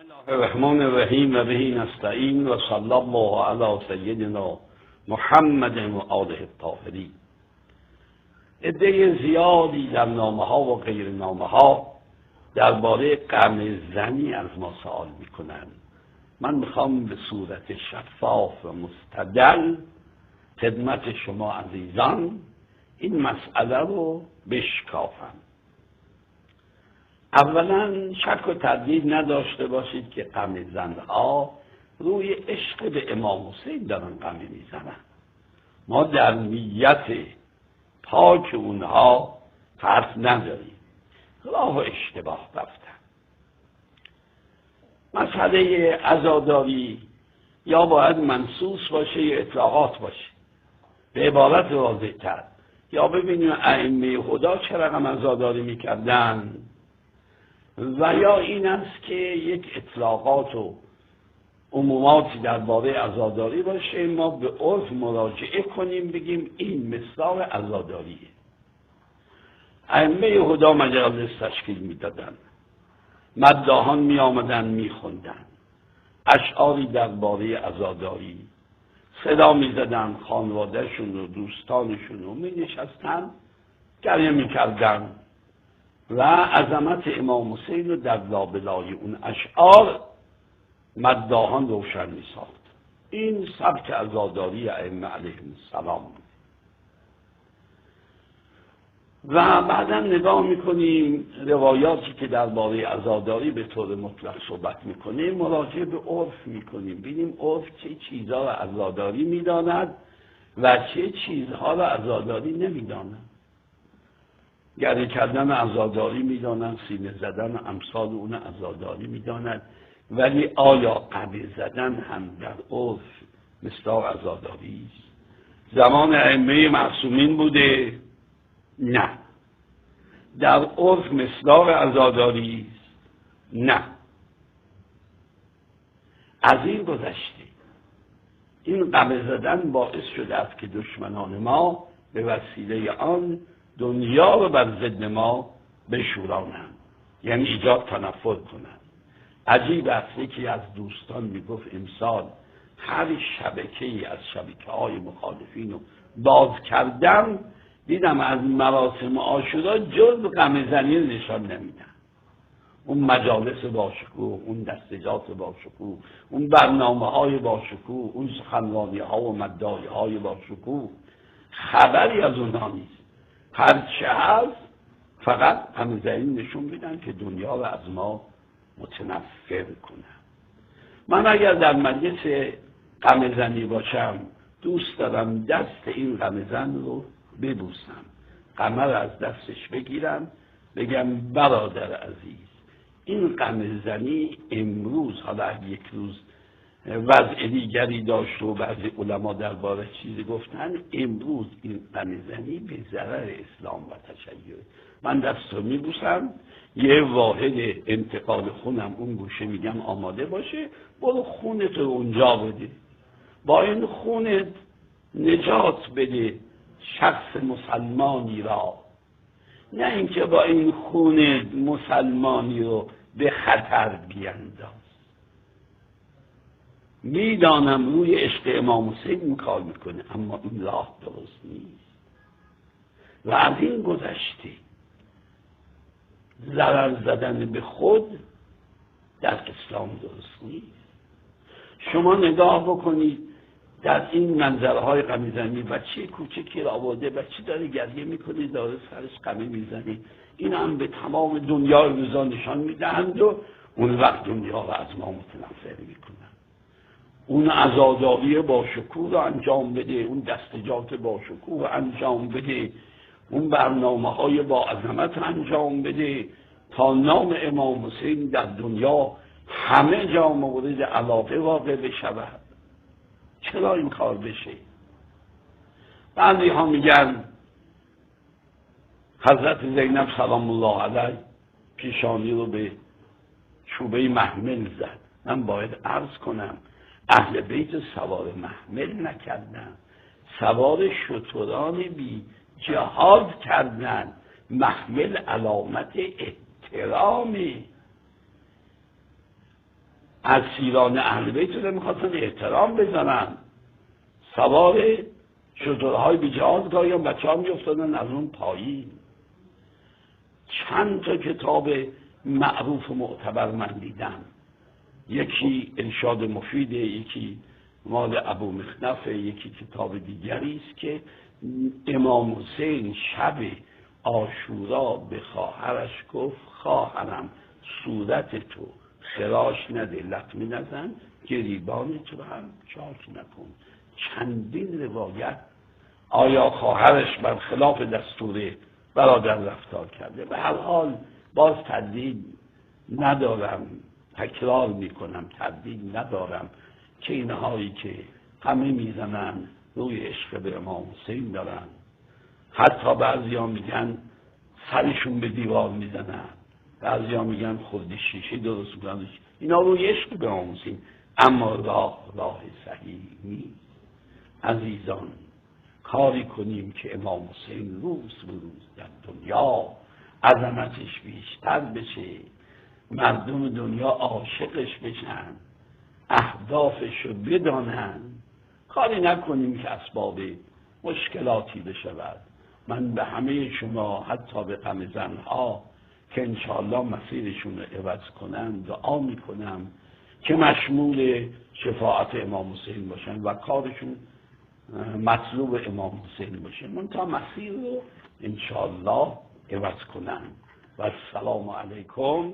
الله الرحمن الرحیم و به نستعین و صلی الله علی سیدنا محمد و آله الطاهرین. عده زیادی در نامه ها و غیر نامه ها درباره غم زنی از ما سوال میکنند. من میخوام به صورت شفاف و مستدل خدمت شما عزیزان این مسئله رو بشکافم. اولا شک و تردید نداشته باشید که غم زنها روی عشق به امام حسین دارن غم میزنن. ما در نیت پاک اونها حرف نداریم، راه و اشتباه رفتن. مسئله عزاداری یا باید منصوص باشه یا اطلاقات باشه. به عبارت واضح تر، یا ببینیم ائمه هدی چه رقم عزاداری میکردن، و یا این است که یک اطلاقات و عموماتی درباره عزاداری باشه، ما به عرف مراجعه کنیم بگیم این مصداق عزاداریه. ائمه هدی مجالس تشکیل میدادن، مداحان می آمدن می خوندن اشعاری درباره عزاداری، صدا می زدن، خانوادهشون و دوستانشون رو می نشستن گریه می کردن و عظمت امام حسین رو در لابلای اون اشعار مداحان روشن می ساخت. این سبک عزاداری ائمه علیهم السلام بود. و بعدا نگاه میکنیم روایاتی که درباره عزاداری به طور مطلق صحبت میکنه، مراجعه به عرف میکنیم، ببینیم عرف چه چیزها را عزاداری میداند و چه چیزها را عزاداری نمیداند. گریه کردن عزاداری میدانند، سینه زدن امثال اون عزاداری میدانند، ولی آیا قبیل زدن هم در عرف مصداق عزاداری است؟ زمان ائمه معصومین بوده؟ نه. در عرف مصداق عزاداری است؟ نه. از این گذشته این قبیل زدن باعث شده است که دشمنان ما به وسیله آن دنیا رو بر ضد ما بشورانند، یعنی ایجاد تنفر کنند. عجیب است، یکی از دوستان میگفت امسال هر شبکه‌ای از شبکه‌های مخالفین رو باز کردم، دیدم از مراسم عاشورا جز غم زنی نشان نمیدن. اون مجالس باشکوه، اون دستجات باشکوه، اون برنامه‌های باشکوه، اون سخنرانی‌ها و مداحی‌های باشکوه، خبری از اونها نیست. هرچه هست فقط غم زنی نشون میدن که دنیا رو از ما متنفر کنن. من اگر در مجلس غم زنی باشم دوست دارم دست این غم زن رو ببوسم، غمه رو از دستش بگیرم، بگم برادر عزیز، این غم زنی امروز، حالا یک روز وضع دیگری داشت و بعضی علما درباره چیزی گفتن، امروز این غم زنی به ضرر اسلام و تشیع. من دست رو میبوسم، یه واحد انتقال خونم اون گوشه میگم آماده باشه، برو خونت رو اونجا بده، با این خونت نجات بده شخص مسلمانی را، نه اینکه با این خونت مسلمانی رو به خطر بینداز. میدانم روی عشق امام حسین این کار میکنه، اما این راه درست نیست. و از این گذشته ضرر زدن به خود در اسلام درست نیست. شما نگاه بکنید در این منظرهای غم‌زنی، بچه کوچکی را آورده، بچه داره گریه میکنه، داره سرش غمه میزنه، این هم به تمام دنیا روزا نشان میدهند و اون وقت دنیا را از ما متنفر میکنن. اون عزاداری با شکوه رو انجام بده، اون دستجات با شکوه رو انجام بده، اون برنامه‌های با عظمت انجام بده تا نام امام حسین در دنیا همه جا مورد علاقه واقع بشود. چرا این کار بشه؟ بعضی ها میگن حضرت زینب سلام الله علیه پیشانی رو به چوبه محمل زد. من باید عرض کنم اهل بیت سوار محمل نکردن، سوار شتران بی جهاد کردن. محمل علامت احترامی. اسیران اهل بیت رو میخواستن احترام بزنن، سوار شترهای بیجهاز گاهی بچه ها میافتادن از اون پایین. چند تا کتاب معروف و معتبر من دیدم، یکی ارشاد مفیده، یکی مال ابو مخنفه، یکی کتاب دیگری است که امام حسین شب عاشورا به خواهرش گفت خواهرم صورت تو خراش نده، لطمه نزن، گریبانت رو هم چاک نکن. چندین روایت. آیا خواهرش برخلاف دستور برادر رفتار کرده؟ به هر حال باز تردید ندارم، تکرار میکنم، تردید ندارم که اینهایی که همه میزنن روی عشق به امام حسین دارن، حتی بعضیا میگن سرشون به دیوار میزنن، بعضیا میگن خود شیشه درست میکنن، اینا روی عشق به امام حسین، اما راه صحیح نیست. عزیزان کاری کنیم که امام حسین روز به روز در دنیا عظمتش بیشتر بشه، مردم دنیا عاشقش بشن، اهدافش رو بدانن. کاری نکنیم که اسباب مشکلاتی بشود. من به همه شما، حتی به غم زنها که انشاءالله مسیرشون رو عوض کنن، دعا میکنم که مشمول شفاعت امام حسین باشن و کارشون مطلوب امام حسین باشه، منتها مسیر رو انشاءالله عوض کنن. و السلام علیکم